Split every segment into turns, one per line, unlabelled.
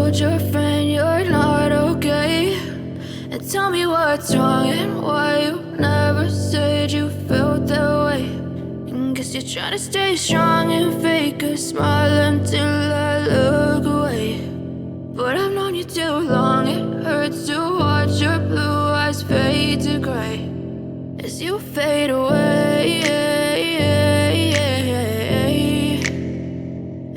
told your friend you're not okay, and tell me what's wrong and why you never said you felt that way. And guess you're trying to stay strong and fake a smile until I look away. But I've known you too long, it hurts to watch your blue eyes fade to gray as you fade away,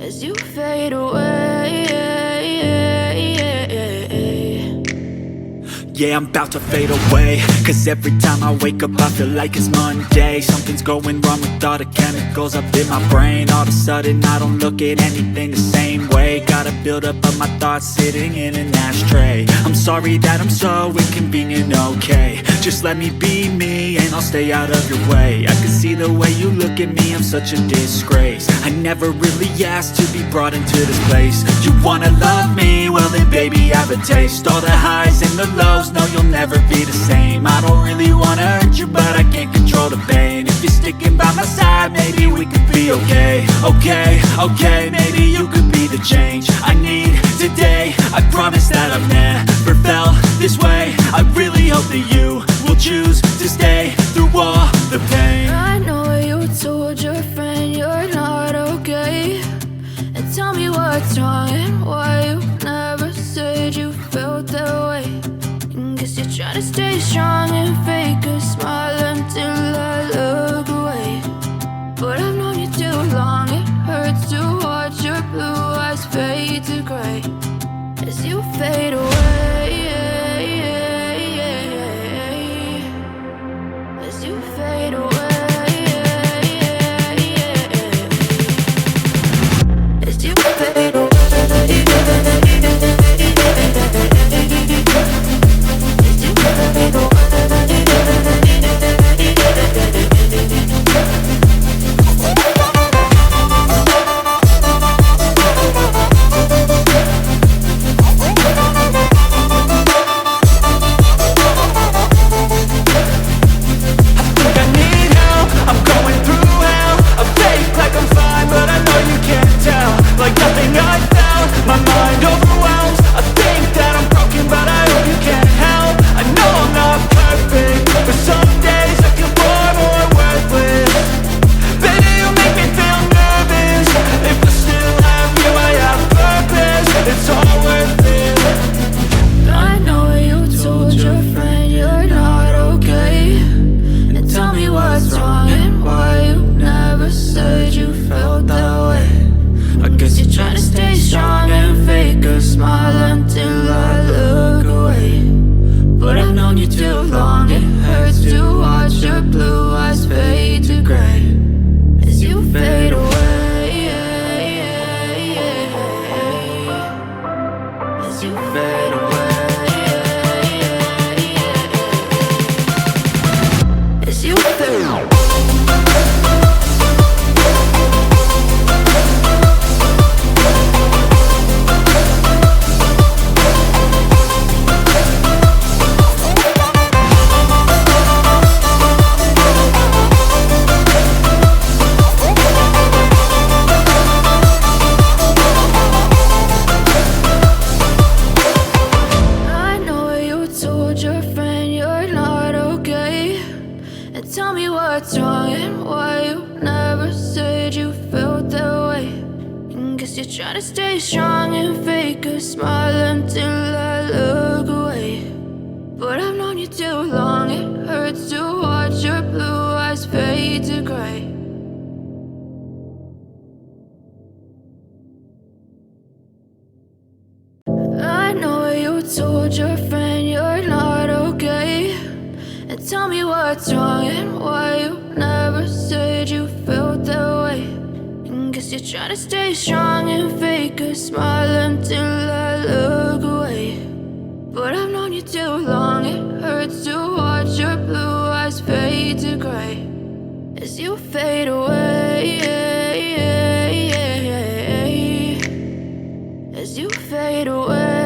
as you fade away.
Yeah, I'm about to fade away, cause every time I wake up I feel like it's Monday. Something's going wrong with all the chemicals up in my brain. All of a sudden I don't look at anything the same way. Got a build up of my thoughts sitting in an ashtray. I'm sorry that I'm so inconvenient, okay. Just let me be me and I'll stay out of your way. I can see the way you look at me, I'm such a disgrace. I never really asked to be brought into this place. You wanna love me? Well then baby have a taste. All the highs and the lows, no, you'll never be the same. I don't really wanna hurt you, but I can't control the pain. If you're sticking by my side, maybe we could be okay. Okay, maybe you could be the change I need today. I promise that I've never felt this way. I really hope that you will choose to stay through all the pain.
I know you told your friend you're not okay, and tell me what's wrong and why you never said you felt that way. Guess you're trying to stay strong and fake a smile until I look away. But I've known you too long, it hurts to watch your blue eyes fade to gray as you fade away, as you fade away, as you fade away. I know you told your friend you're not okay, and tell me what's wrong and why you never said you felt that way. And guess you're trying to stay strong and fake a smile until I look away. But I've known you too long, it hurts to watch your blue eyes fade to gray as you fade away, as you fade away.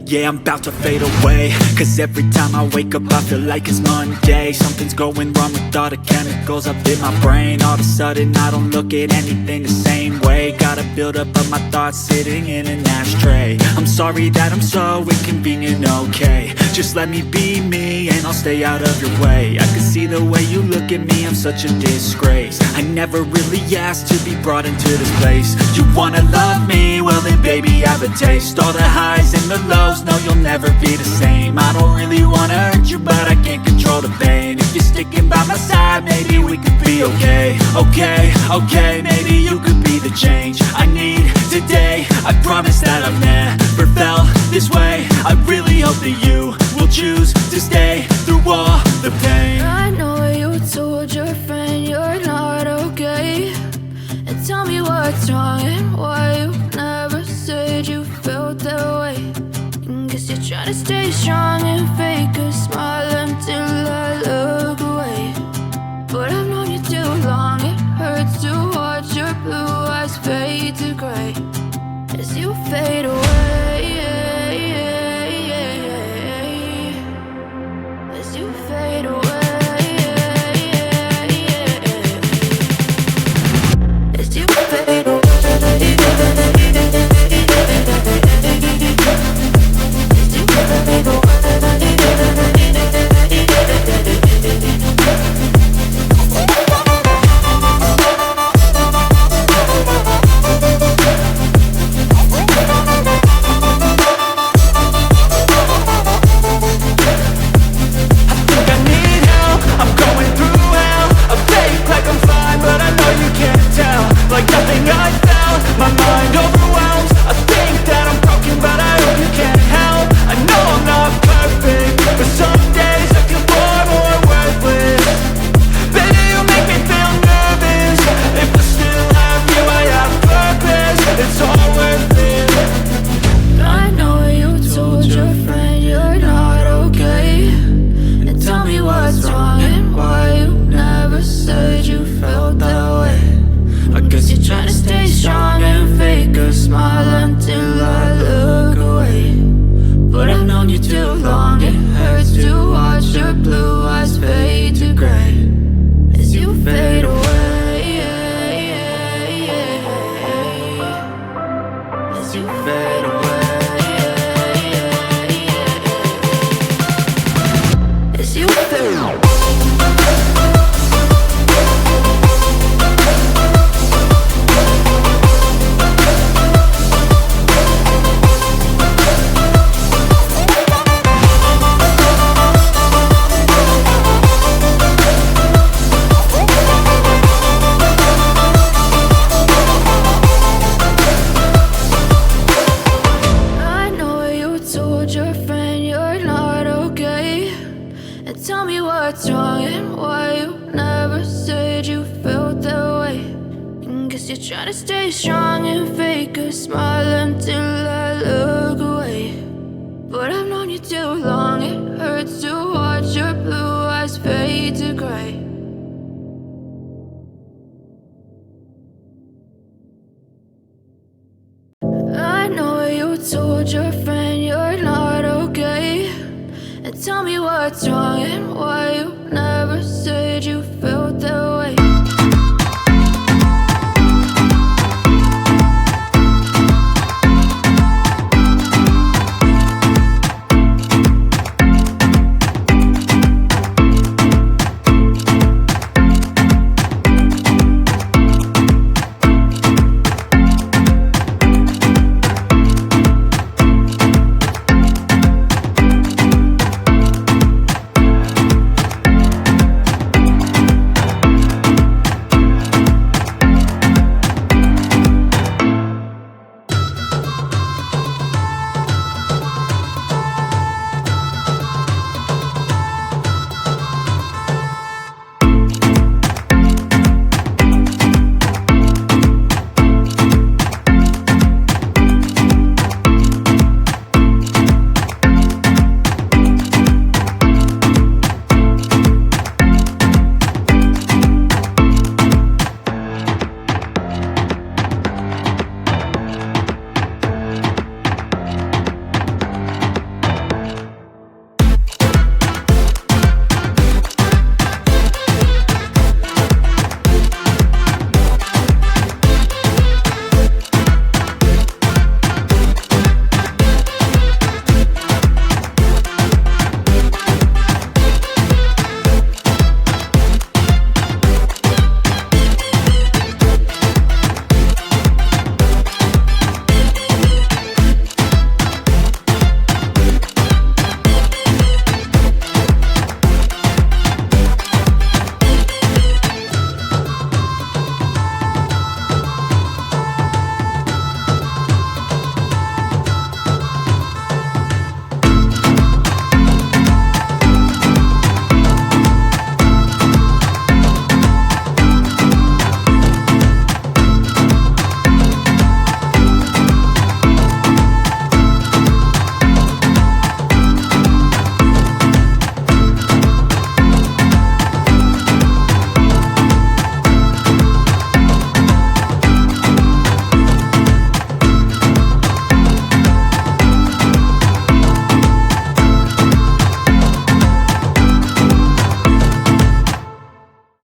Yeah, I'm about to fade away, cause every time I wake up I feel like it's Monday. Something's going wrong with all the chemicals up in my brain. All of a sudden I don't look at anything the same way. Got a buildup of my thoughts sitting in an ashtray. I'm sorry that I'm so inconvenient, okay. Just let me be me and I'll stay out of your way. I can see the way you look at me, I'm such a disgrace. I never really asked to be brought into this place. You wanna love me? Well then baby have a taste. All the highs and the lows, no you'll never be the same. I don't really wanna hurt you but I can't control the pain. If you're sticking by my side, maybe we could be okay. Okay, maybe you could be the change I need today. I promise that I've never felt this way. I really hope that you will choose to stay through all the pain.
I know you told your friend you're not okay, and tell me what's wrong and why you never said you felt that way. Guess you're trying to stay strong and fake a smile until I look away. But I've known you too long, it hurts to watch your blue eyes fade to gray as you fade away. As you fade away. As you fade away. Trying to stay strong and fake a smile until I look away. But I've known you too long, it hurts to watch your blue eyes fade to gray. I know you told your friend you're not okay, and tell me what's wrong and why you never said you